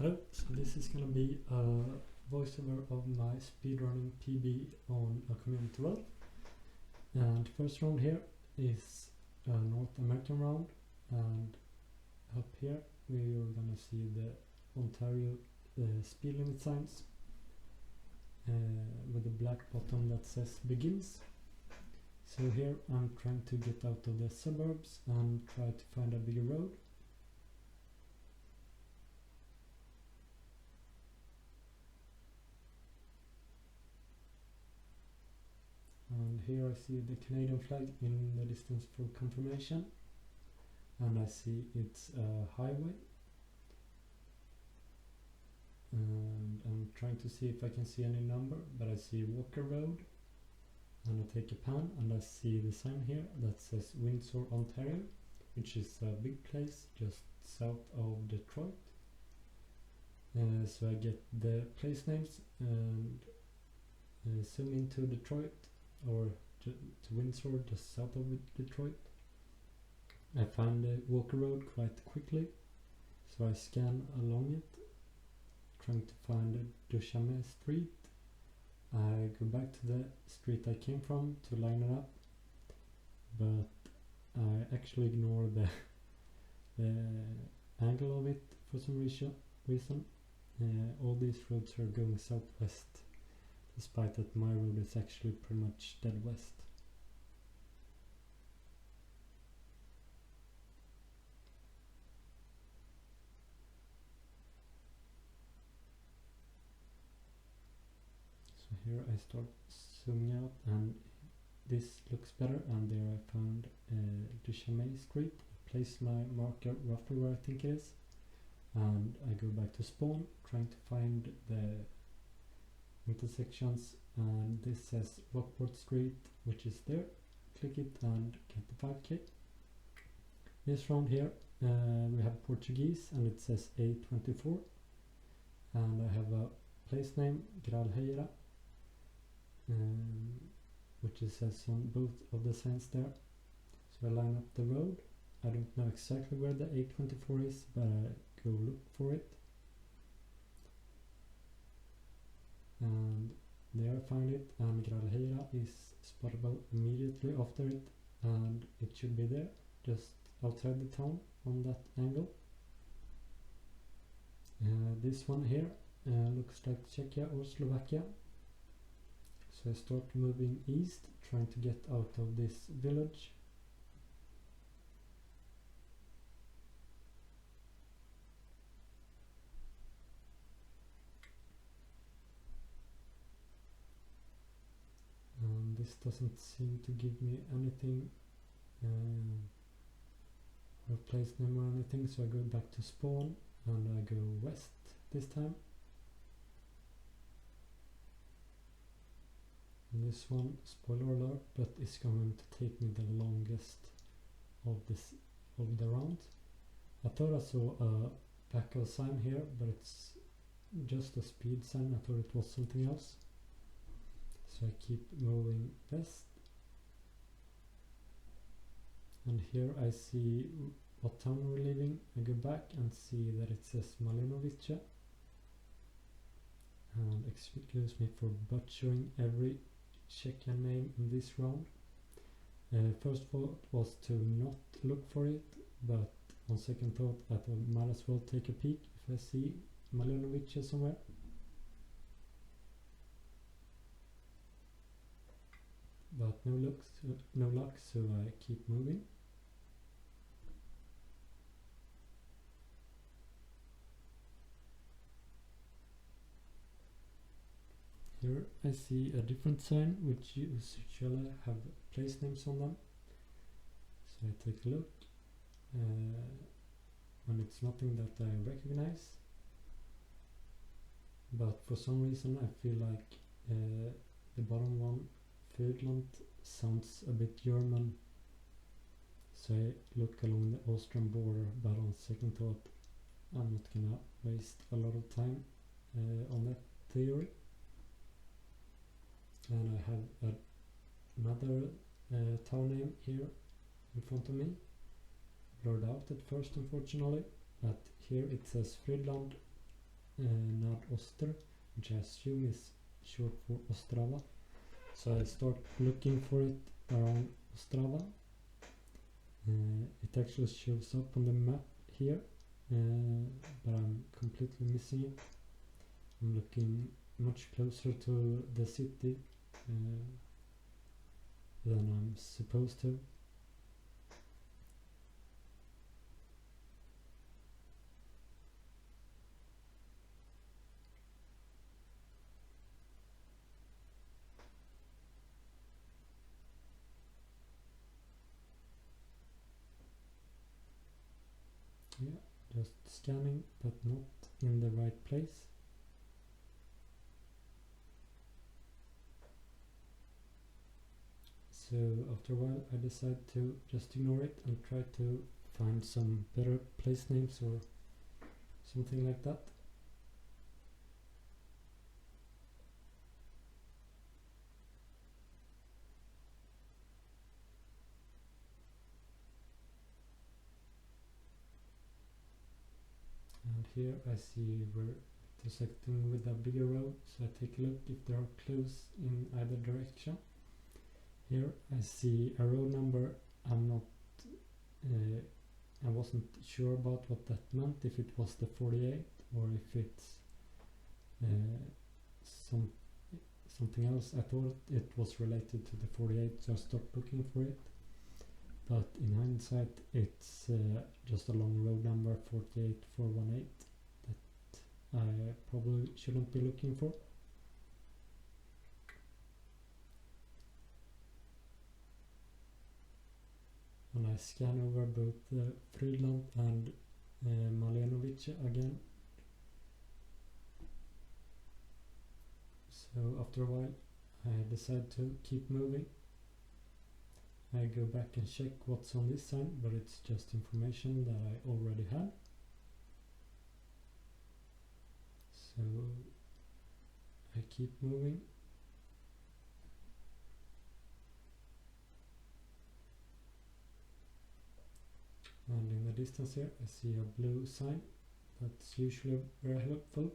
Hello, so this is going to be a voiceover of my speedrunning PB on a community world. And first round here is a North American round, and up here we are going to see the Ontario speed limit signs with a black bottom that says begins. So here I'm trying to get out of the suburbs and try to find a bigger road. And here I see the Canadian flag in the distance for confirmation, and I see it's a highway, and I'm trying to see if I can see any number, but I see Walker Road, and I take a pan and I see the sign here that says Windsor, Ontario, which is a big place just south of Detroit. So I get the place names and zoom into Detroit, or to Windsor, just south of Detroit. I find the Walker Road quite quickly, so I scan along it, trying to find the Duchamel Street. I go back to the street I came from to line it up, but I actually ignore the angle of it for some reason. All these roads are going southwest, despite that my road is actually pretty much dead west. So here I start zooming out, and this looks better, and there I found Duchamel Street. I place my marker roughly where I think it is, and I go back to spawn, trying to find the intersections, and this says Rockport Street, which is there. Click it and get the 5k. This round here we have Portuguese, and it says A24, and I have a place name Gralheira, which it says on both of the signs there. So I line up the road. I don't know exactly where the A24 is, but I go look for it. And there I find it, and Gralheira is spottable immediately after it, and it should be there, just outside the town on that angle. This one here looks like Czechia or Slovakia. So I start moving east, trying to get out of this village. This doesn't seem to give me anything, or place name or anything, so I go back to spawn and I go west this time. And this one, spoiler alert, but it's going to take me the longest of the round. I thought I saw a backup sign here, but it's just a speed sign. I thought it was something else. So I keep moving west, and here I see what town we're leaving. I go back and see that it says Malinovice, and excuse me for butchering every Czechian name in this round. First thought was to not look for it, but on second thought I thought might as well take a peek if I see Malinovice somewhere. But no luck, so I keep moving. Here I see a different sign, which usually have place names on them. So I take a look, and it's nothing that I recognize. But for some reason I feel like the bottom one, Friedland, sounds a bit German, so I look along the Austrian border, but on second thought I'm not gonna waste a lot of time on that theory. And I have another town name here in front of me, blurred out at first unfortunately, but here it says Friedland, Nad Oster, which I assume is short for Ostrava. So I start looking for it around Ostrava. It actually shows up on the map here, but I'm completely missing it. I'm looking much closer to the city than I'm supposed to. Yeah, just scanning, but not in the right place. So after a while I decide to just ignore it and try to find some better place names or something like that. And here I see we're intersecting with a bigger road, so I take a look if they are close in either direction. Here I see a road number. I wasn't sure about what that meant, if it was the 48 or if it's something else. I thought it was related to the 48, so I stopped looking for it. But in hindsight, it's just a long road number, 48418, that I probably shouldn't be looking for. And I scan over both Frydland and Malenovice again. So after a while I decide to keep moving. I go back and check what's on this sign, but it's just information that I already had. So I keep moving. And in the distance here I see a blue sign that's usually very helpful.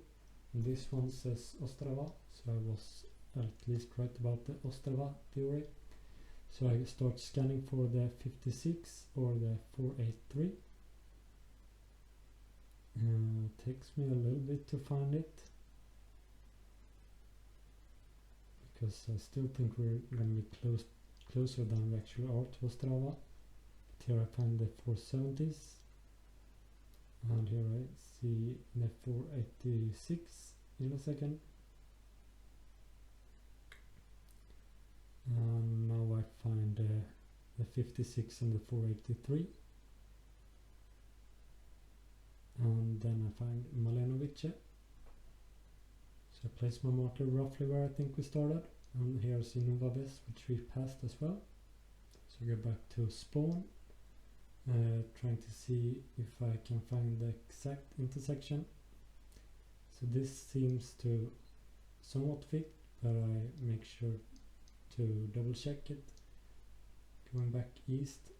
And this one says Ostrava, so I was at least right about the Ostrava theory. So I start scanning for the 56 or the 483. Takes me a little bit to find it, because I still think we're going to be closer than we actually are to Ostrava. But here I find the 470s, and here I see the 486 in a second. And now I find the 56 and the 483. And then I find Malenovice. So I place my marker roughly where I think we started. And here I see Nova Ves, which we passed as well. So I go back to spawn, trying to see if I can find the exact intersection. So this seems to somewhat fit, but I make sure to double check it. Going back east.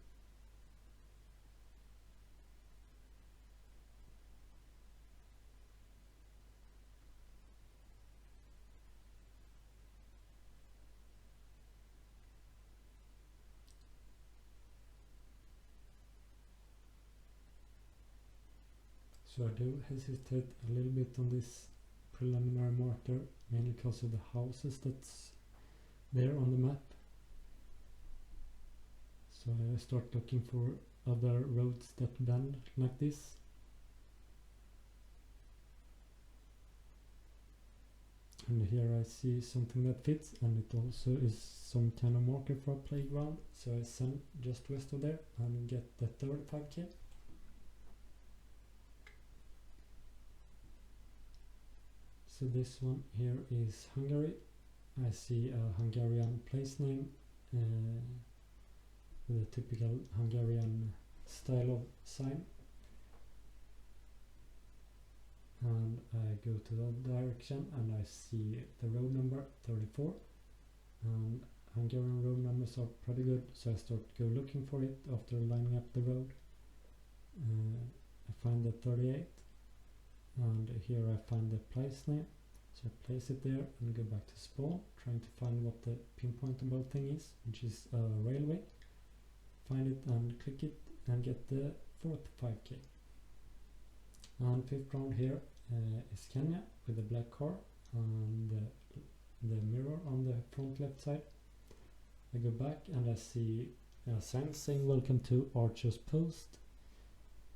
So I do hesitate a little bit on this preliminary marker, mainly because of the houses that's there on the map. So I start looking for other roads that bend like this. And here I see something that fits, and it also is some kind of marker for a playground. So I send just west of there and get the 35k. So this one here is Hungary. I see a Hungarian place name with a typical Hungarian style of sign. And I go to that direction and I see the road number 34. And Hungarian road numbers are pretty good, so I start to go looking for it after lining up the road. I find the 38, and and here I find the place name, so I place it there and go back to spawn, trying to find what the pinpointable thing is, which is a railway. Find it and click it and get the 4th 5k. And 5th round here is Kenya with a black car and the mirror on the front left side. I go back and I see a sign saying welcome to Archer's Post,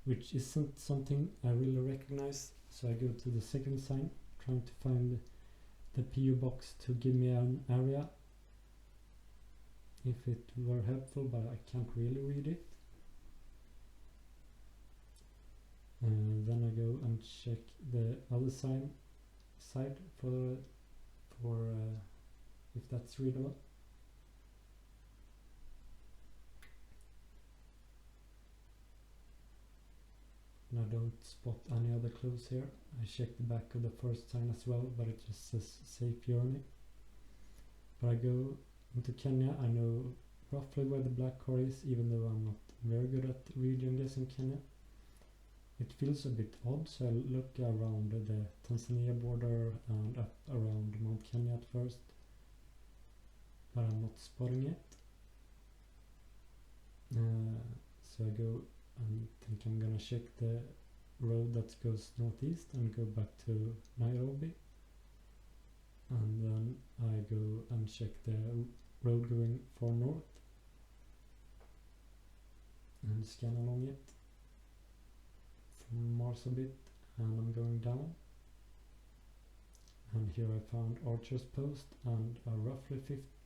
which isn't something I really recognize, so I go to the second sign, trying to find the PO box to give me an area if it were helpful, but I can't really read it. Then I go and check the other side for if that's readable. And I don't spot any other clues here. I check the back of the first sign as well, but it just says safe journey. But I go into Kenya. I know roughly where the black car is, even though I'm not very good at region guessing Kenya. It feels a bit odd, so I look around the Tanzania border and up around Mount Kenya at first, but I'm not spotting it. So I go and think I'm gonna check the road that goes northeast and go back to Nairobi, and then I go and check the road going far north and scan along it from Mars a bit, and I'm going down, and here I found Archer's Post and a roughly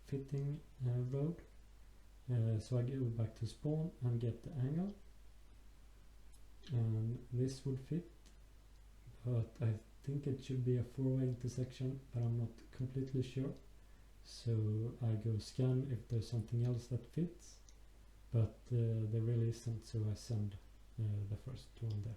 fitting road, so I go back to spawn and get the angle, and this would fit, but I think it should be a 4-way intersection, but I'm not completely sure, so I go scan if there's something else that fits, but there really isn't, so I send the first one there.